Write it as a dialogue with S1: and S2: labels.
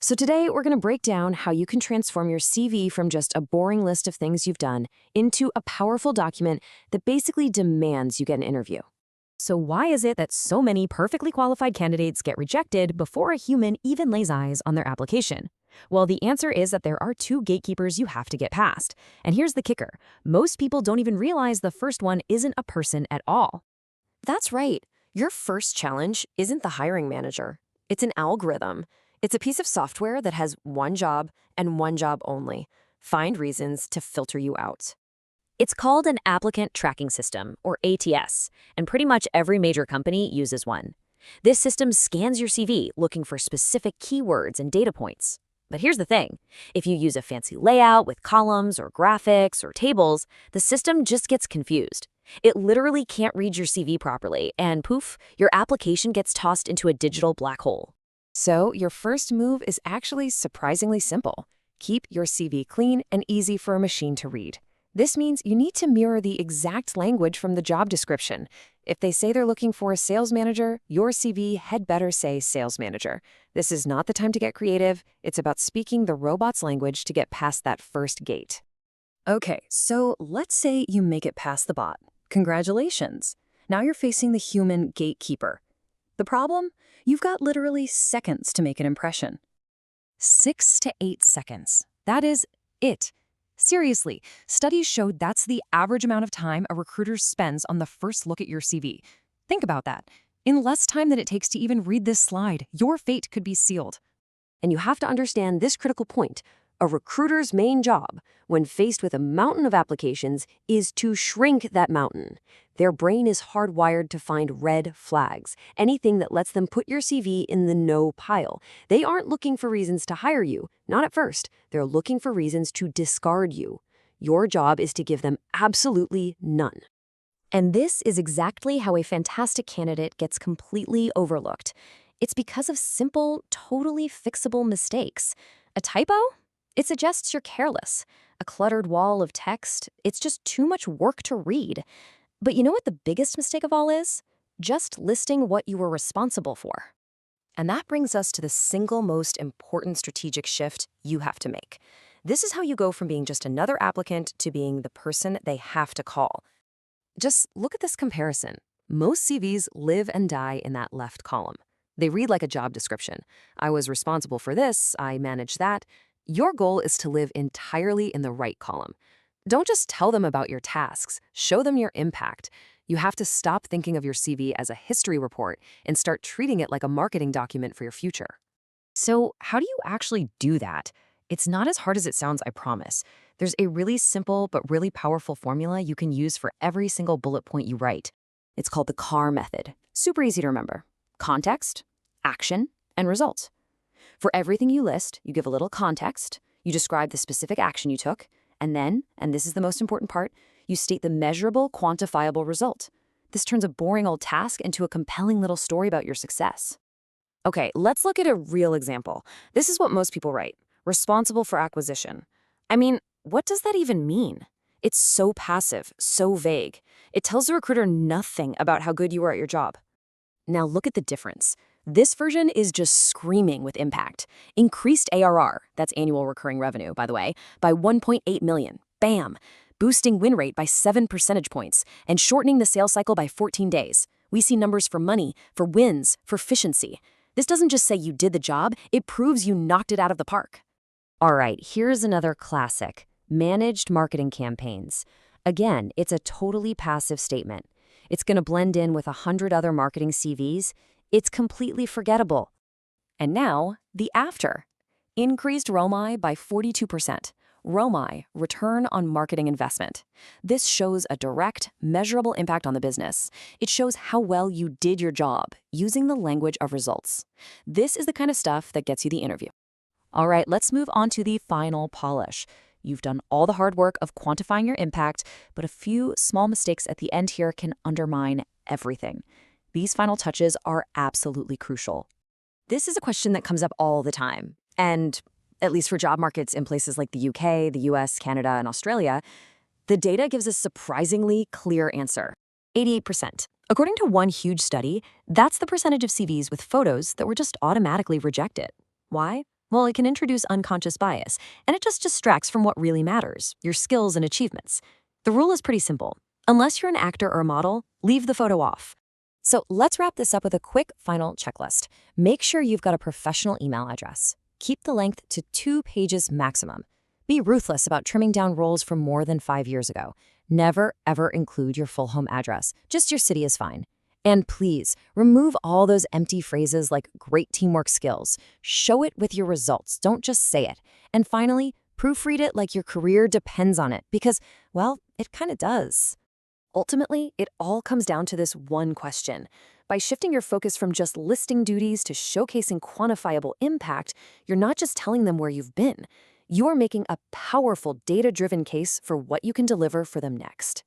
S1: So today we're going to break down how you can transform your CV from just a boring list of things you've done into a powerful document that basically demands you get an interview.
S2: So why is it that so many perfectly qualified candidates get rejected before a human even lays eyes on their application? Well, the answer is that there are two gatekeepers you have to get past. And here's the kicker. Most people don't even realize the first one isn't a person at all.
S1: That's right. Your first challenge isn't the hiring manager. It's an algorithm. It's a piece of software that has one job and one job only: find reasons to filter you out.
S2: It's called an applicant tracking system, or ATS, and pretty much every major company uses one. This system scans your CV looking for specific keywords and data points. But here's the thing. If you use a fancy layout with columns or graphics or tables, the system just gets confused. It literally can't read your CV properly, and poof, your application gets tossed into a digital black hole.
S1: So your first move is actually surprisingly simple. Keep your CV clean and easy for a machine to read. This means you need to mirror the exact language from the job description. If they say they're looking for a sales manager, your CV had better say sales manager. This is not the time to get creative. It's about speaking the robot's language to get past that first gate.
S3: Okay, so let's say you make it past the bot. Congratulations. Now you're facing the human gatekeeper. The problem? You've got literally seconds to make an impression. 6 to 8 seconds. That is it. Seriously, studies showed that's the average amount of time a recruiter spends on the first look at your CV. Think about that. In less time than it takes to even read this slide, your fate could be sealed.
S1: And you have to understand this critical point. A recruiter's main job, when faced with a mountain of applications, is to shrink that mountain. Their brain is hardwired to find red flags, anything that lets them put your CV in the no pile. They aren't looking for reasons to hire you, not at first. They're looking for reasons to discard you. Your job is to give them absolutely none.
S2: And this is exactly how a fantastic candidate gets completely overlooked. It's because of simple, totally fixable mistakes. A typo? It suggests you're careless. A cluttered wall of text? It's just too much work to read. But you know what the biggest mistake of all is? Just listing what you were responsible for.
S1: And that brings us to the single most important strategic shift you have to make. This is how you go from being just another applicant to being the person they have to call. Just look at this comparison. Most CVs live and die in that left column. They read like a job description. I was responsible for this, I managed that. Your goal is to live entirely in the right column. Don't just tell them about your tasks, show them your impact. You have to stop thinking of your CV as a history report and start treating it like a marketing document for your future.
S3: So how do you actually do that? It's not as hard as it sounds, I promise. There's a really simple but really powerful formula you can use for every single bullet point you write.
S1: It's called the CAR method. Super easy to remember. Context, action, and result. For everything you list, you give a little context, you describe the specific action you took, and then, and this is the most important part, you state the measurable, quantifiable result. This turns a boring old task into a compelling little story about your success. Okay, let's look at a real example. This is what most people write: responsible for acquisition. I mean, what does that even mean? It's so passive, so vague. It tells the recruiter nothing about how good you are at your job. Now look at the difference. This version is just screaming with impact. Increased ARR, that's annual recurring revenue, by the way, by 1.8 million. Bam! Boosting win rate by 7 percentage points and shortening the sales cycle by 14 days. We see numbers for money, for wins, for efficiency. This doesn't just say you did the job, it proves you knocked it out of the park. All right, here's another classic: managed marketing campaigns. Again, it's a totally passive statement. It's going to blend in with 100 other marketing CVs. It's completely forgettable. And now, the after. Increased ROMI by 42%. ROMI, return on marketing investment. This shows a direct, measurable impact on the business. It shows how well you did your job, using the language of results. This is the kind of stuff that gets you the interview. All right, let's move on to the final polish. You've done all the hard work of quantifying your impact, but a few small mistakes at the end here can undermine everything. These final touches are absolutely crucial. This is a question that comes up all the time, and at least for job markets in places like the UK, the US, Canada, and Australia, the data gives a surprisingly clear answer: 88%. According to one huge study, that's the percentage of CVs with photos that were just automatically rejected. Why?
S2: Well, it can introduce unconscious bias, and it just distracts from what really matters, your skills and achievements. The rule is pretty simple. Unless you're an actor or a model, leave the photo off. So let's wrap this up with a quick final checklist. Make sure you've got a professional email address. Keep the length to 2 pages maximum. Be ruthless about trimming down roles from more than 5 years ago. Never, ever include your full home address. Just your city is fine. And please, remove all those empty phrases like great teamwork skills. Show it with your results. Don't just say it. And finally, proofread it like your career depends on it because, well, it kind of does. Ultimately, it all comes down to this one question. By shifting your focus from just listing duties to showcasing quantifiable impact, you're not just telling them where you've been. You're making a powerful data-driven case for what you can deliver for them next.